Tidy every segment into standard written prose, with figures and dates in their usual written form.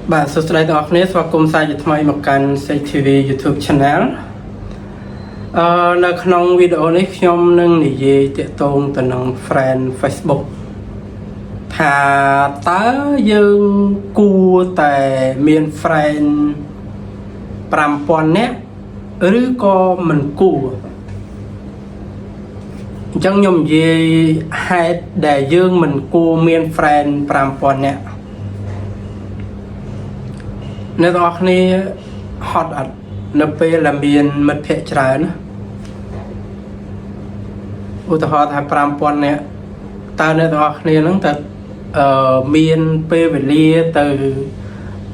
បាទសួស្តីទាំងអស់គ្នាស្វាគមន៍សាជាថ្មីមកកាន់ CTV YouTube Channel នៅក្នុងវីដេអូនេះខ្ញុំនឹងនិយាយទាក់ទងទៅនឹង friend Facebook ថាតើយើងគួរតែមាន friend 5000 នាក់ឬក៏មិនគួរអញ្ចឹងខ្ញុំនិយាយហេតុដែលយើងមិនគួរមាន friend 5000 នាក់អ្នកទាំងអស់គ្នាហត់អត់នៅពេលដែលមានមិត្តភ័ក្តិច្រើនឧទាហរណ៍ថា 5000 នាក់តើអ្នកទាំងអស់គ្នាហ្នឹងតើមានពេលវេលាទៅ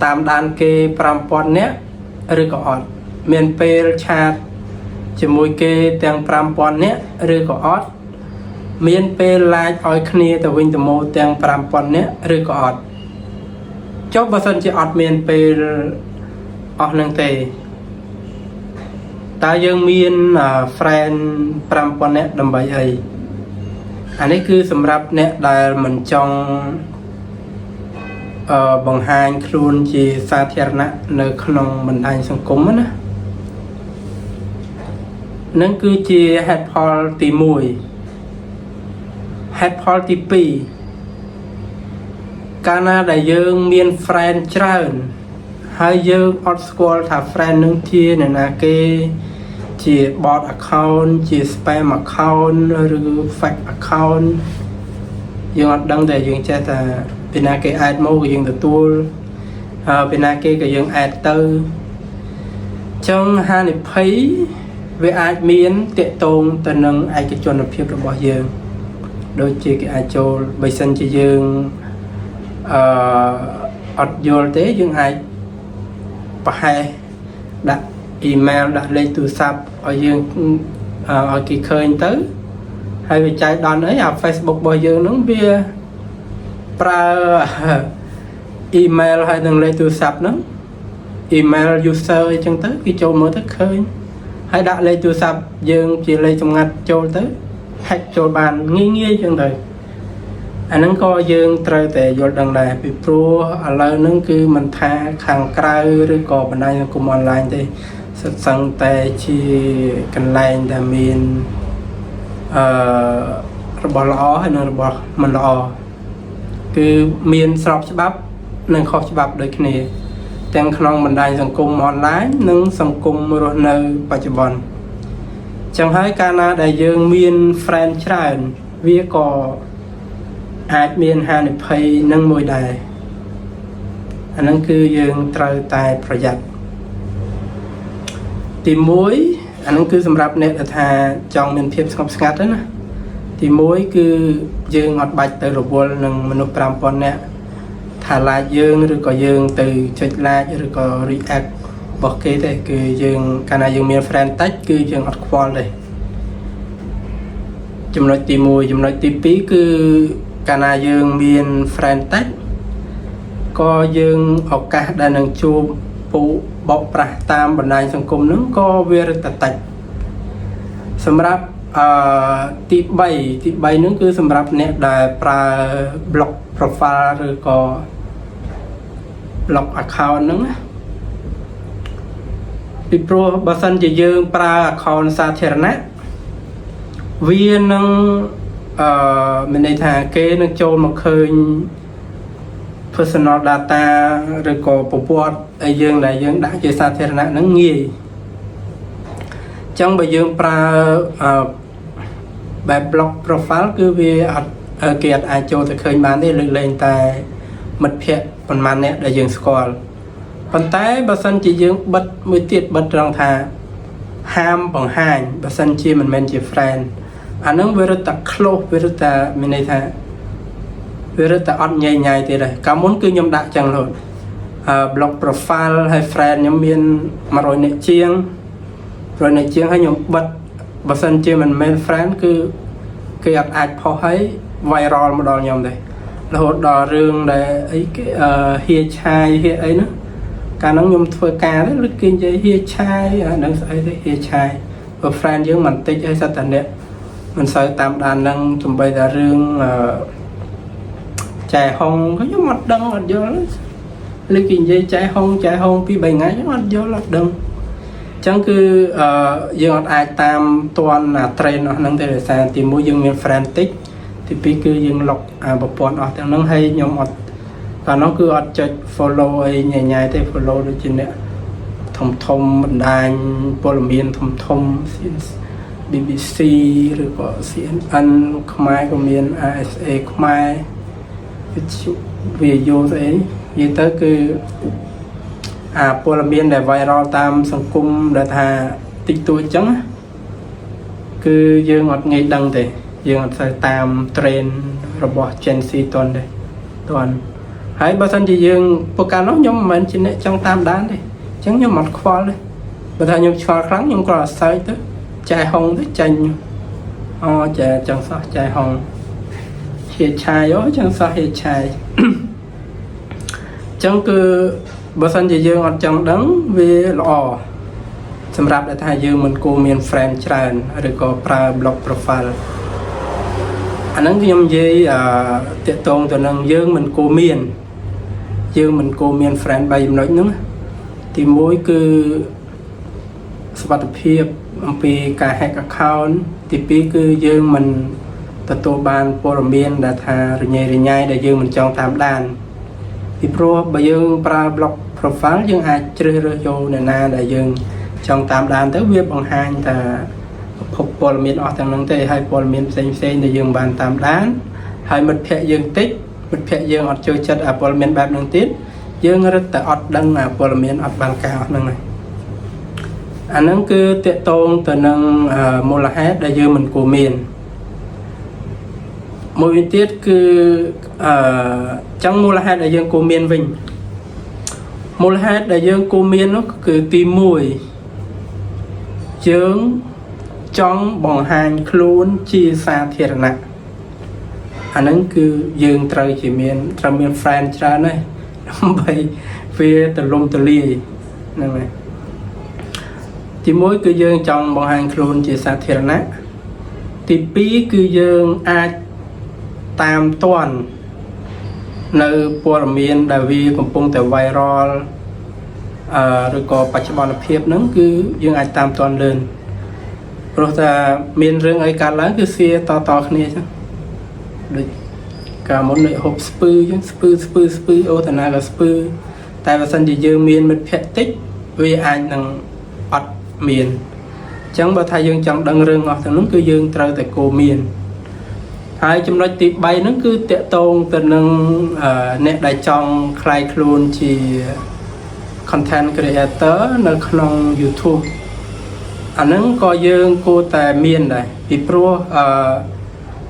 តាមដានគេ5000 នាក់ឬក៏អត់មានពេលឆាតជាមួយគេទាំង5000 នាក់ឬក៏អត់មានពេល like ឲ្យគ្នាទៅវិញទៅមកទាំង5000 នាក់ឬក៏អត់ចុះបើសិនជាអត់មានពេលអស់នឹងទេតើយើងមាន friend 5000 នាក់ដើម្បីអីអានេះគឺសម្រាប់អ្នកដែលមិនចង់បង្ហាញខ្លួនជាសាធារណៈនៅក្នុងបណ្ដាញសង្គមណានឹងគឺជាហេតុផលទី1ហេតុផលទី2កាលណាដែលយើងមាន friend ច្រើនហើយយើងអត់ស្គាល់ថា friend នឹងជាអ្នកណាគេជា bot account ជា spam account ឬ fake account យើងអត់ដឹងតែយើងចេះតែពីណាគេ add មកយើងទទួលពីណាគេក៏យើង add ទៅចឹងហានិភ័យវាអាចមានតាក់ទងទៅនឹងឯកជនភាពរបស់យើងដូចជាគេអាចចូលបើសិនជាយើងអត់យល់ទេយើងអាចប្រហែលដាក់ email ដាក់លេខទូរស័ព្ទឲ្យយើងឲ្យគេឃើញទៅហើយវាចែកដល់អីអា Facebook របស់យើងហ្នឹងវាប្រើ email ហើយនឹងលេខទូរស័ព្ទហ្នឹង email user អីចឹងទៅគេចូលមើលទៅឃើញហើយដាក់លេខទូរស័ព្ទយើងជាលេខសម្ងាត់ចូលទៅ hack ចូលបានងាយចឹងទៅអាហ្នឹងក៏យើងត្រូវតែយល់ដឹងដែរពីព្រោះឥឡូវហ្នឹងគឺមិនថាខាងក្រៅឬក៏បណ្ដាញសង្គមអនឡាញទេសិតសឹងតែជាកន្លែងដែលមានរបស់ល្អហើយនិងរបស់មិនល្អគឺមានស្របច្បាប់និងខុសច្បាប់ដូចគ្នាទាំងក្នុងបណ្ដាញសង្គមអនឡាញនិងសង្គមរស់នៅបច្ចុប្បន្នចឹងហើយកាលណាដែលយើងមាន friend ច្រើនវាក៏អាចមានហានិភ័យនឹងមួយដែរអាហ្នឹងគឺយើងត្រូវតែប្រយ័ត្នទី1អាហ្នឹងគឺសម្រាប់អ្នកដែលថាចង់មានភាពស្ងប់ស្ងាត់ណាទី1គឺយើងអត់បាច់ទៅរវល់នឹងមនុស្ស 5000 នាក់ថា like យើងឬក៏យើងទៅចុច like ឬក៏ react របស់គេទេគឺយើងកាលណាយើងមាន friend តិចគឺយើងអត់ខ្វល់ទេចំណុចទី1ចំណុចទី2គឺកាលណាយើងមាន friend តិចក៏យើងឱកាសដែលនឹងជួបពួកបោកប្រាស់តាមបណ្ដាញសង្គមហ្នឹងក៏វារឹតតែតិចសម្រាប់ទី3ហ្នឹងគឺសម្រាប់អ្នកដែលប្រើ block profile ឬក៏ block account ហ្នឹងណាពីព្រោះបើសិនជាយើងប្រើ account សាធារណៈវានឹងមានន័យថាគេនឹងចូលមកឃើញ personal data ឬក៏ប្រវត្តិឲ្យយើងដែលយើងដាក់ជាសាធារណៈហ្នឹងងាយអញ្ចឹងបើយើងប្រើបែប block profile គឺវាអត់គេអត់អាចចូលទៅឃើញបានទេលើកលែងតែមិត្តភ័ក្តិប៉ុន្មានអ្នកដែលយើងស្គាល់ប៉ុន្តែបើសិនជាយើងបិទមួយទៀតបិទត្រង់ថាហាមបង្ហាញបើសិនជាមិនមែនជា friend អាហ្នឹងវារត់តែ close វារត់តែមានន័យថាវារត់តែអត់ញ៉ៃញ៉ៃទៀតដែរកាលមុនគឺខ្ញុំដាក់ចឹងរហូតblock profile ហើយ friend ខ្ញុំមាន100 នាក់ជាងហើយខ្ញុំបិទបើសិនជាមិនមែន friend គឺគេអត់អាចផុសឲ្យ viral មកដល់ខ្ញុំទេរហូតដល់រឿងដែលអីគេហៀឆាយហៀអីហ្នឹងកាលហ្នឹងខ្ញុំធ្វើការទេឬគេនិយាយហៀឆាយអាហ្នឹងស្អីទេហៀឆាយព្រោះ friend យើងមិនតិចឲ្យសិតតែអ្នកមិនសូវតាមដានហ្នឹងចំបីតែរឿងចែហុងក៏ខ្ញុំអត់ដឹងអត់យល់ លើគេនិយាយចែហុងពី3ថ្ងៃអត់យល់អត់ដឹងចឹងគឺយើងអត់អាចតាមតាន់អា trend អស់ហ្នឹងទេដោយសារទីមួយយើងមាន friend តិចទីពីរគឺយើងលុកប្រព័ន្ធអស់ទាំងហ្នឹងហើយខ្ញុំអត់កាលនោះគឺអត់ចុច follow អីញ៉ៃៗទេ follow ដូចជាអ្នកធំបណ្ដាញព័ត៌មានធំ BBC ឬក៏ CNN ខ្មែរក៏មាន RSA ខ្មែរវាយោស្អីនិយាយទៅគឺព័ត៌មានដែល viral តាមសង្គមដែលថាតិចតួចចឹងគឺយើងអត់ងាយដឹងទេយើងអត់ទៅតាម trend របស់ Gen Z តន់ទេហើយបើសិនជាយើងប្រកាសនោះខ្ញុំមិនមែនជាអ្នកចង់តាមដានទេអញ្ចឹងខ្ញុំអត់ខ្វល់ទេបើថាខ្ញុំឆ្ងល់ខ្លាំងខ្ញុំគ្រាន់តែ search ទៅចែហុងទៅចាញ់ចែចង់សោះចែហុងហៀឆាយចង់សោះហៀឆាយអញ្ចឹងគឺបើសិនជាយើងអត់ចង់ដឹងវាល្អសម្រាប់ដែលថាយើងមិនគួរមាន friend ច្រើនឬក៏ប្រើ block profile អាហ្នឹងខ្ញុំនិយាយតាក់ទងទៅនឹងយើងមិនគួរមាន friend 3ចំណុចហ្នឹងទី1គឺសុវត្ថិភាពអំពីការ hack account ទី2គឺយើងមិនទទួលបានព័ត៌មានដែលថារញ៉េរញ៉ៃដែលយើងមិនចង់តាមដានពីព្រោះបើយើងប្រើ block profile យើងអាចជ្រើសរើសយកអ្នកណាដែលយើងចង់តាមដានទៅវាបង្ហាញថាប្រភពព័ត៌មានអស់ទាំងហ្នឹងទេហើយព័ត៌មានផ្សេងដែលយើងបានតាមដានហើយមិត្តភ័ក្ដិយើងតិចមិត្តភ័ក្ដិយើងអត់ចូលចិត្តព័ត៌មានបែបហ្នឹងទៀតយើងរឹតតែអត់ដឹងព័ត៌មានអត់បានការអស់ហ្នឹងហើយអាហ្នឹងគឺតាក់ទងទៅនឹងមូលហេតុដែលយើងមិនគួរមានមួយវិញទៀតគឺចង់មូលហេតុដែលយើងគួរមានវិញមូលហេតុដែលយើងគួរមាននោះគឺទី1យើងចង់បង្ហាញខ្លួនជាសាធារណៈអាហ្នឹងគឺយើងត្រូវមាន friend ច្រើនហើយដើម្បីវាទលំទលាយហ្នឹងហើយទី1គឺយើងចង់បង្ហាញខ្លួនជាសាធារណៈទី2គឺយើងអាចតាមទាន់នៅព័ត៌មានដែលវាកំពុងតែ viral ឬក៏បច្ចុប្បន្នភាពហ្នឹងគឺយើងអាចតាមទាន់លឿនព្រោះថាមានរឿងអីកើតឡើងគឺសៀតគ្នាអញ្ចឹងដូចកាលមុនដូចហូបស្ពឺអញ្ចឹងស្ពឺអូតាណាក៏ស្ពឺតែបើសិនជាយើងមានមិត្តភ័ក្តិតិចវាអាចនឹងអត់មានអញ្ចឹងបើថាយើងចង់ដឹងរឿងអស់ទាំងនោះគឺយើងត្រូវតែគោមានហើយចំណុចទី3ហ្នឹងគឺតកតងទៅនឹងអ្នកដែលចង់คล้ายខ្លួនជា content creator នៅក្នុង YouTube អាហ្នឹងក៏យើងគួរតែមានដែរពីព្រោះ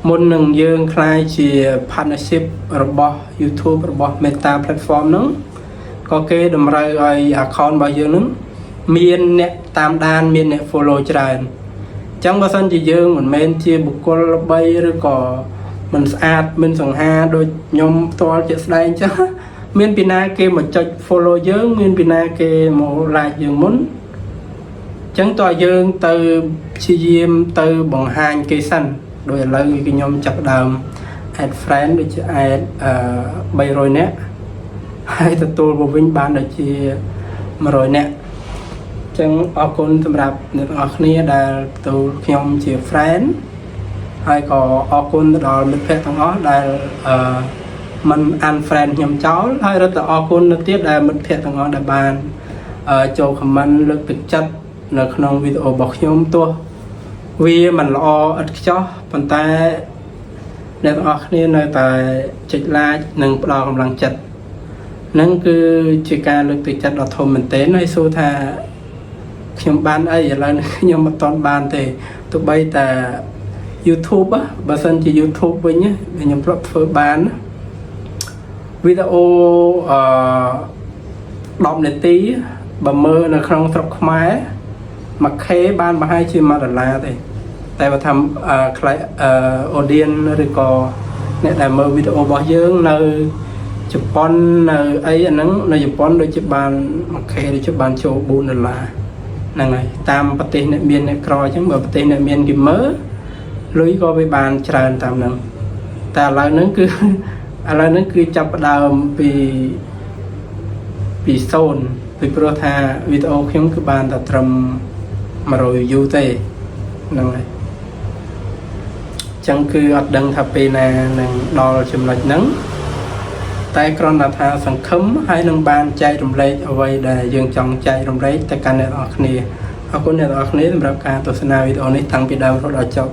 មុននឹងយើងคล้ายជា partnership របស់ YouTube របស់ Meta platform ហ្នឹងក៏គេតម្រូវឲ្យ account របស់យើងហ្នឹងមានអ្នកតាមដានមានអ្នក follow ច្រើនអញ្ចឹងបើសិនជាយើងមិនមែនជាបុគ្គលល្បីឬក៏មិនស្អាតមិនសង្ហាដូចខ្ញុំផ្ទាល់ជាក់ស្ដែងអញ្ចឹងមានពីណាគេមកចុច follow យើងមានពីណាគេមក like យើងមុនអញ្ចឹងតើយើងទៅព្យាយាមទៅបង្ហាញគេសិនដោយឥឡូវខ្ញុំចាប់ដើម add friend ដូចជា add 300នាក់ហើយទទួលមកវិញបានដូចជា100នាក់ចឹងអរគុណសម្រាប់អ្នកទាំងអស់គ្នាដែលទទួលខ្ញុំជា friend ហើយក៏អរគុណទៅដល់មិត្តភ័ក្តិទាំងអស់ដែលមិន unfriend ខ្ញុំចោលហើយរត់ទៅអរគុណទៅទៀតដែលមិត្តភ័ក្តិទាំងអស់ដែលបានចូល comment លើកទឹកចិត្តនៅក្នុងវីដេអូរបស់ខ្ញុំទោះវាមិនល្អឥតខ្ចោះប៉ុន្តែអ្នកទាំងអស់គ្នានៅតែចុច like និងផ្ដល់កម្លាំងចិត្តហ្នឹងគឺជាការលើកទឹកចិត្តដ៏ធំមែនទែនហើយសួរថាខ្ញុំបានអីឥឡូវខ្ញុំមិនទាន់បានទេទោះបីតែ YouTube បើសិនជា YouTube វិញខ្ញុំធ្លាប់ធ្វើបានវីដេអូ10នាទីបើមើលនៅក្នុងស្រុកខ្មែរ 1K បានប្រហែលជា$1ទេតែបើថាaudience ឬក៏អ្នកដែលមើលវីដេអូរបស់យើងនៅជប៉ុននៅអីអាហ្នឹងនៅជប៉ុនដូចជាបាន 1K ដូចជាបានចូល$4ហ្នឹងហើយតាមប្រទេសអ្នកមានអ្នកក្រអញ្ចឹងបើប្រទេសអ្នកមានគេមើលលុយក៏វាបានច្រើនតាមហ្នឹងតែឥឡូវហ្នឹងគឺចាប់ផ្ដើមពី ពីសូនពីព្រោះថាវីដេអូខ្ញុំគឺបានតែត្រឹម100 view ទេហ្នឹងហើយចឹងគឺអត់ដឹងថាពេលណានឹងដល់ចំណុចហ្នឹងតែគ្រាន់តែថាសង្ឃឹមហើយនឹងបានចែករំលែកអ្វីដែលយើងចង់ចែករំលែកទៅកាន់អ្នកនរគ្នាអរគុណអ្នកនរគ្នាសម្រាប់ការទស្សនាវីដេអូនេះតាំងពីដើមរហូតដល់ចប់